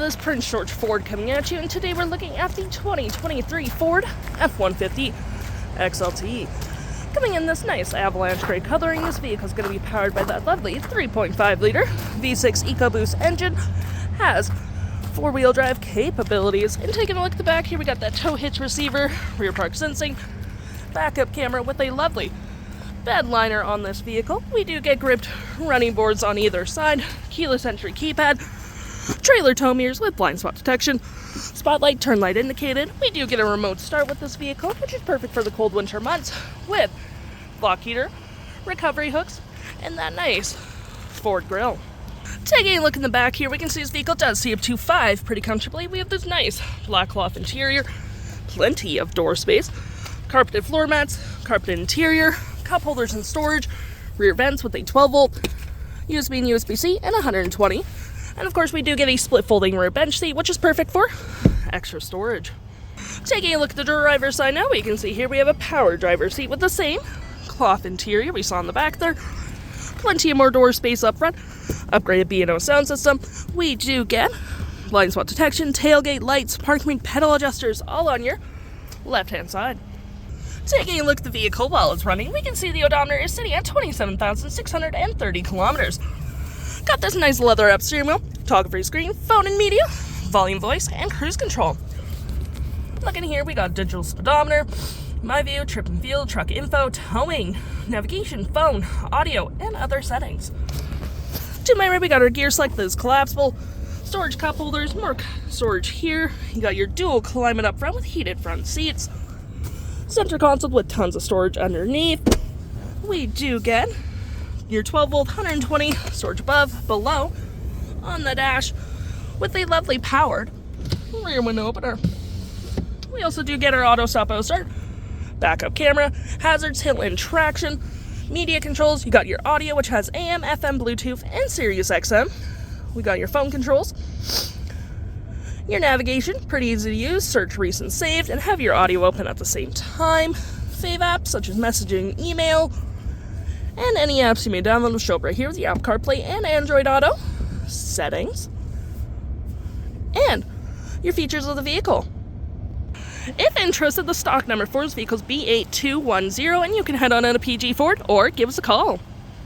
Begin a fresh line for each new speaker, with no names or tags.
fabulous Prince George Ford coming at you, and today we're looking at the 2023 Ford F-150 XLT. Coming in this nice Avalanche gray coloring, this vehicle is going to be powered by that lovely 3.5-liter V6 EcoBoost engine, has four-wheel drive capabilities, and taking a look at the back here, we got that tow hitch receiver, rear park sensing, backup camera with a lovely bed liner on this vehicle. We do get gripped running boards on either side, keyless entry keypad, trailer tow mirrors with blind spot detection, spotlight, turn light indicated. We do get a remote start with this vehicle, which is perfect for the cold winter months, with block heater, recovery hooks, and that nice Ford Grille. Taking a look in the back here, we can see this vehicle does see up to 5 pretty comfortably. We have this nice black cloth interior, plenty of door space, carpeted floor mats, carpeted interior, cup holders and storage, rear vents with a 12-volt, USB and USB-C, and 120. And of course, we do get a split folding rear bench seat, which is perfect for extra storage. Taking a look at the driver's side now, we can see here we have a power driver's seat with the same cloth interior we saw in the back there. Plenty of more door space up front, upgraded B&O sound system. We do get blind spot detection, tailgate lights, parking brake pedal adjusters, all on your left-hand side. Taking a look at the vehicle while it's running, we can see the odometer is sitting at 27,630 kilometers. Got this nice leather-wrapped steering wheel, toggle-free screen, phone and media, volume, voice, and cruise control. Looking here, we got digital speedometer, my view, trip and field, truck info, towing, navigation, phone, audio, and other settings. To my right, we got our gear select that is collapsible, storage cup holders, more storage here. You got your dual climate up front with heated front seats, center console with tons of storage underneath. We do get your 12-volt 120 storage above, below, on the dash with a lovely powered rear window opener. We also do get our auto stop, auto start, backup camera, hazards, hill and traction, media controls. You got your audio, which has AM, FM, Bluetooth, and SiriusXM. We got your phone controls, your navigation, pretty easy to use, search recent saved, and have your audio open at the same time. Fave apps such as messaging, email, and any apps you may download will show up right here with the Apple CarPlay and Android Auto, settings, and your features of the vehicle. If interested, the stock number for this vehicle is B8210, and you can head on out to PG Ford or give us a call.